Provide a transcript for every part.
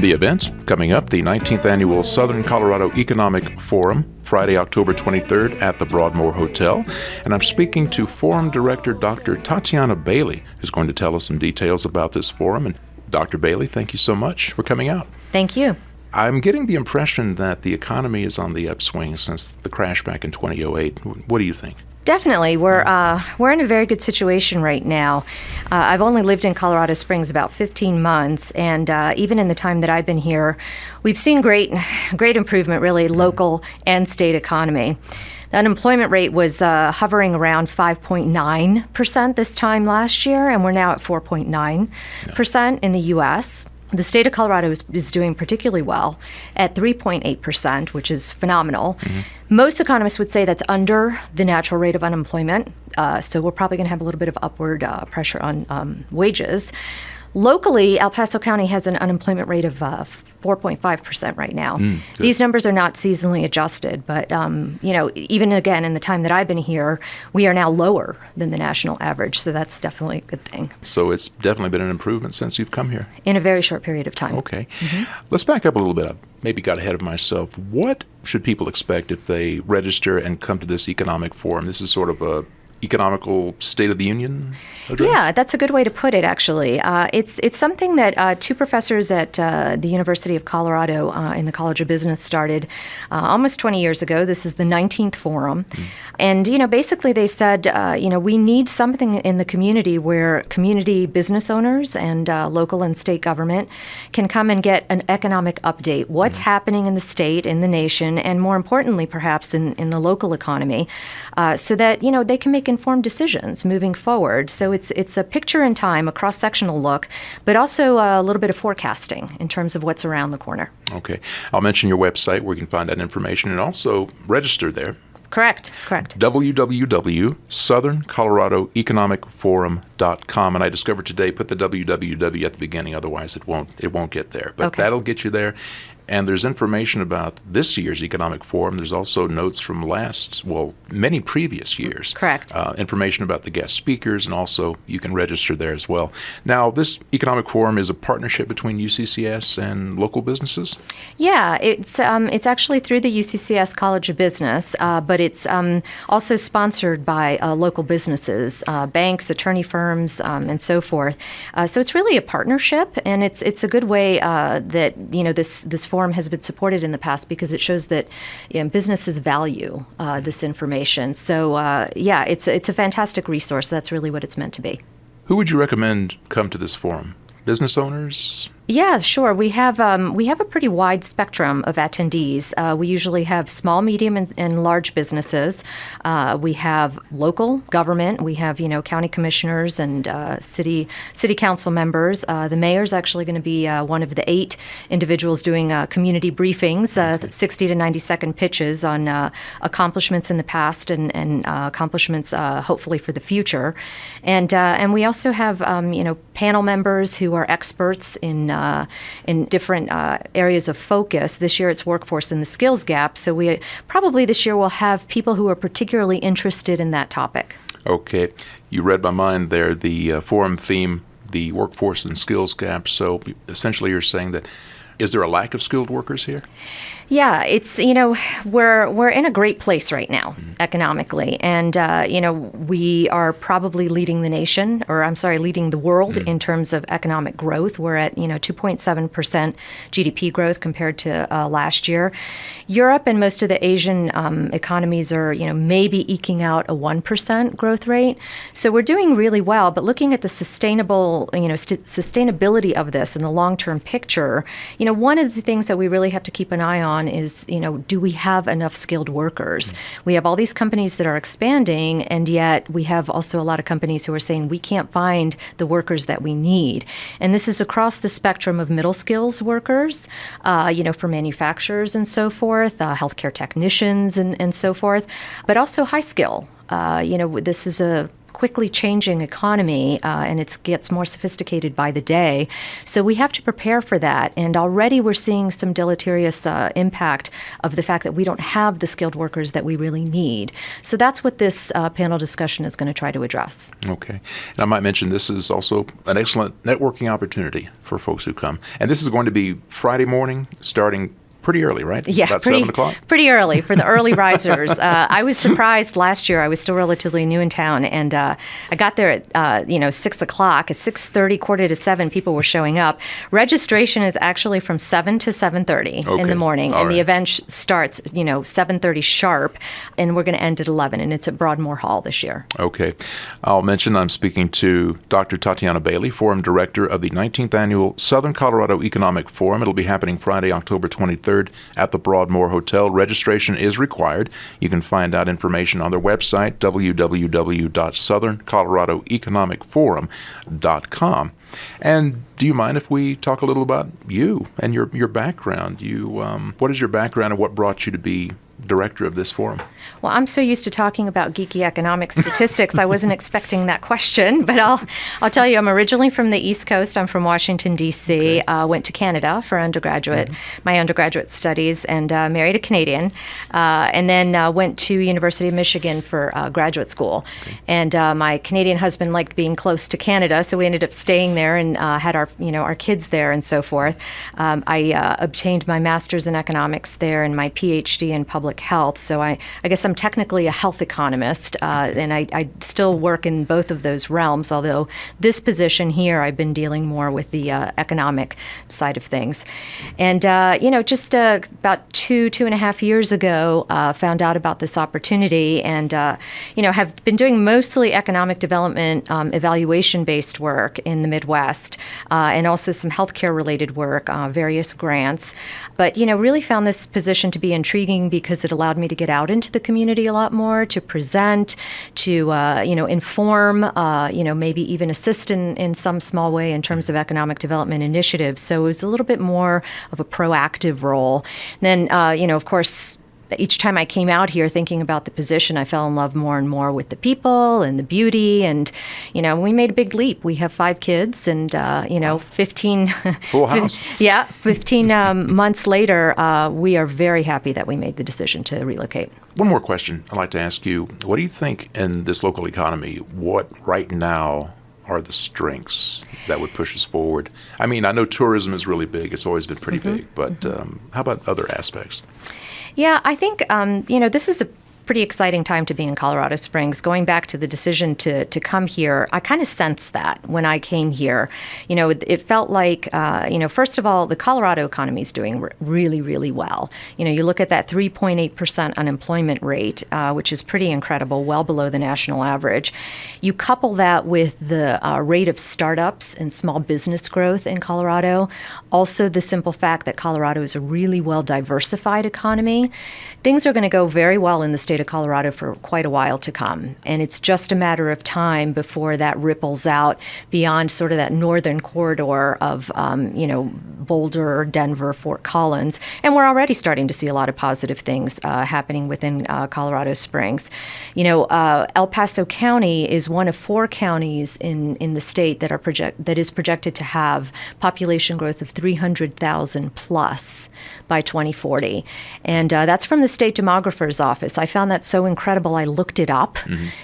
The event coming up, the 19th Annual Southern Colorado Economic Forum, Friday, October 23rd at the Broadmoor Hotel. And I'm speaking to Forum Director Dr. Tatiana Bailey, who's going to tell us some details about this forum. And Dr. Bailey, thank you so much for coming out. Thank you. I'm getting the impression that the economy is on the upswing since the crash back in 2008. What do you think? Definitely. We're in a very good situation right now. I've only lived in Colorado Springs about 15 months, and even in the time that I've been here, we've seen great improvement, really, local and state economy. The unemployment rate was hovering around 5.9% this time last year, and we're now at 4.9% in the U.S. The state of Colorado is doing particularly well at 3.8%, which is phenomenal. Mm-hmm. Most economists would say that's under the natural rate of unemployment, so we're probably going to have a little bit of upward pressure on wages. Locally, El Paso County has an unemployment rate of 4.5% right now. These numbers are not seasonally adjusted, but even again in the time that I've been here, we are now lower than the national average, so that's definitely a good thing. So it's definitely been an improvement since you've come here? In a very short period of time. Okay. Mm-hmm. Let's back up a little bit. I maybe got ahead of myself. What should people expect if they register and come to this economic forum? This is sort of a economical State of the Union address? Yeah, that's a good way to put it, actually. It's something that two professors at the University of Colorado in the College of Business started almost 20 years ago. This is the 19th Forum. And, basically they said, we need something in the community where community business owners and local and state government can come and get an economic update. What's happening in the state, in the nation, and more importantly, perhaps, in the local economy, so that, they can make informed decisions moving forward. So it's a picture in time, a cross-sectional look, but also a little bit of forecasting in terms of what's around the corner. Okay. I'll mention your website where you can find that information and also register there. Correct. www.southerncoloradoeconomicforum.com. And I discovered today, put the www at the beginning, otherwise it won't get there. But That'll get you there. And there's information about this year's Economic Forum. There's also notes from many previous years. Correct. Information about the guest speakers, and also you can register there as well. Now, this Economic Forum is a partnership between UCCS and local businesses? Yeah, it's actually through the UCCS College of Business, but it's also sponsored by local businesses, banks, attorney firms, and so forth. So it's really a partnership, and it's a good way that this forum has been supported in the past because it shows that businesses value this information. So it's a fantastic resource. That's really what it's meant to be. Who would you recommend come to this forum? Business owners? Yeah, sure. We have a pretty wide spectrum of attendees. We usually have small, medium, and large businesses. We have local government. We have county commissioners and city council members. The mayor's actually going to be one of the 8 individuals doing community briefings, 60 to 90-second pitches on accomplishments in the past and accomplishments hopefully for the future. And we also have panel members who are experts in different areas of focus. This year it's workforce and the skills gap, so we probably this year will have people who are particularly interested in that topic. Okay. You read my mind there, the forum theme, the workforce and skills gap. So essentially you're saying that, is there a lack of skilled workers here? Yeah, it's, we're in a great place right now economically. And, we are probably leading the world in terms of economic growth. We're at, 2.7% GDP growth compared to last year. Europe and most of the Asian economies are, maybe eking out a 1% growth rate. So we're doing really well. But looking at the sustainability of this and the long-term picture, one of the things that we really have to keep an eye on is, do we have enough skilled workers? We have all these companies that are expanding, and yet we have also a lot of companies who are saying we can't find the workers that we need. And this is across the spectrum of middle skills workers, for manufacturers and so forth, healthcare technicians and so forth, but also high skill. This is a quickly changing economy, and it gets more sophisticated by the day. So we have to prepare for that. And already we're seeing some deleterious impact of the fact that we don't have the skilled workers that we really need. So that's what this panel discussion is going to try to address. Okay. And I might mention this is also an excellent networking opportunity for folks who come. And this is going to be Friday morning starting pretty early, right? Yeah, about 7 o'clock? Pretty early for the early risers. I was surprised last year. I was still relatively new in town, and I got there at 6 o'clock. At 6:30, quarter to 7, people were showing up. Registration is actually from 7 to 7:30 in the morning, and the event starts 7:30 sharp, and we're going to end at 11, and it's at Broadmoor Hall this year. Okay. I'll mention I'm speaking to Dr. Tatiana Bailey, Forum Director of the 19th Annual Southern Colorado Economic Forum. It'll be happening Friday, October 23rd. At the Broadmoor Hotel. Registration is required. You can find out information on their website, www.southerncoloradoeconomicforum.com. And do you mind if we talk a little about you and your background? What is your background and what brought you to be director of this forum? Well, I'm so used to talking about geeky economic statistics, I wasn't expecting that question, but I'll tell you, I'm originally from the East Coast. I'm from Washington, D.C. Okay. Went to Canada for my undergraduate studies, and married a Canadian, and then went to University of Michigan for graduate school. Okay. And my Canadian husband liked being close to Canada, so we ended up staying there and had our kids there and so forth. I obtained my master's in economics there and my PhD in public health. So I guess I'm technically a health economist, and I still work in both of those realms, although this position here, I've been dealing more with the economic side of things. And, just about 2.5 years ago, found out about this opportunity and, have been doing mostly economic development evaluation-based work in the Midwest, and also some healthcare-related work, various grants. But, really found this position to be intriguing because it allowed me to get out into the community a lot more, to present, to inform, maybe even assist in some small way in terms of economic development initiatives. So it was a little bit more of a proactive role. Then, of course, each time I came out here thinking about the position, I fell in love more and more with the people and the beauty. And, we made a big leap. We have 5 kids and, 15. Full house. 15 months later, we are very happy that we made the decision to relocate. One more question I'd like to ask you. What do you think in this local economy, what right now are the strengths that would push us forward? I mean, I know tourism is really big. It's always been pretty big. But how about other aspects? Yeah, I think, this is a pretty exciting time to be in Colorado Springs. Going back to the decision to come here, I kind of sensed that when I came here. It felt like, first of all, the Colorado economy is doing really, really well. You look at that 3.8% unemployment rate, which is pretty incredible, well below the national average. You couple that with the rate of startups and small business growth in Colorado, also the simple fact that Colorado is a really well-diversified economy. Things are going to go very well in the state of Colorado for quite a while to come. And it's just a matter of time before that ripples out beyond sort of that northern corridor of, Boulder, Denver, Fort Collins. And we're already starting to see a lot of positive things happening within Colorado Springs. El Paso County is one of 4 counties in the state that is projected to have population growth of 300,000 plus by 2040. And that's from the State Demographer's Office. I found that so incredible, I looked it up.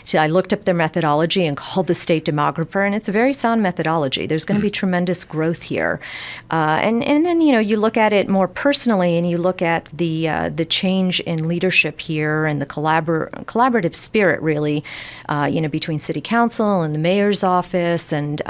So I looked up their methodology and called the State Demographer, and it's a very sound methodology. There's going to be tremendous growth here. And then, you look at it more personally, and you look at the change in leadership here and the collaborative spirit, really, between City Council and the Mayor's office, and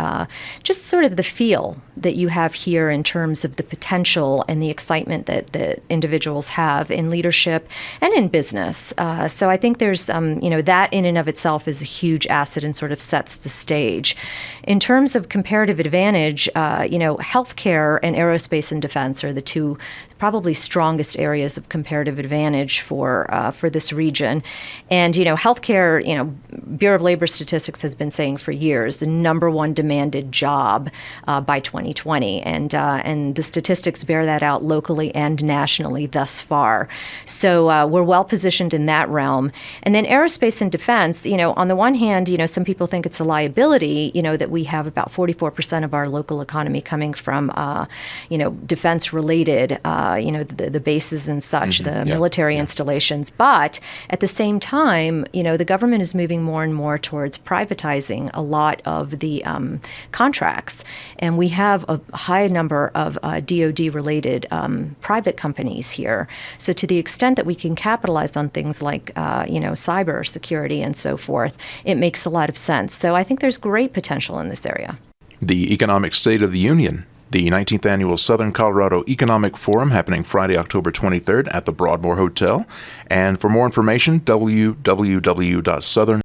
just sort of the feel that you have here in terms of the potential and the excitement that individuals have in leadership and in business. So I think there's, that in and of itself is a huge asset and sort of sets the stage. In terms of comparative advantage, healthcare and aerospace and defense are the 2 probably strongest areas of comparative advantage for this region. And healthcare, Bureau of Labor Statistics has been saying for years the number one demanded job by 2020, and the statistics bear that out locally and nationally thus far. So we're well positioned in that realm. And then aerospace and defense, on the one hand, some people think it's a liability, that we have about 44% of our local economy coming from, defense-related, the bases and such, the military installations. But at the same time, the government is moving more and more towards privatizing a lot of the contracts. And we have a high number of DoD-related private companies here. So to the extent that we can capitalize on things like, cyber security and so forth, it makes a lot of sense. So I think there's great potential in this area. The Economic State of the Union, the 19th Annual Southern Colorado Economic Forum, happening Friday, October 23rd at the Broadmoor Hotel. And for more information, www.southern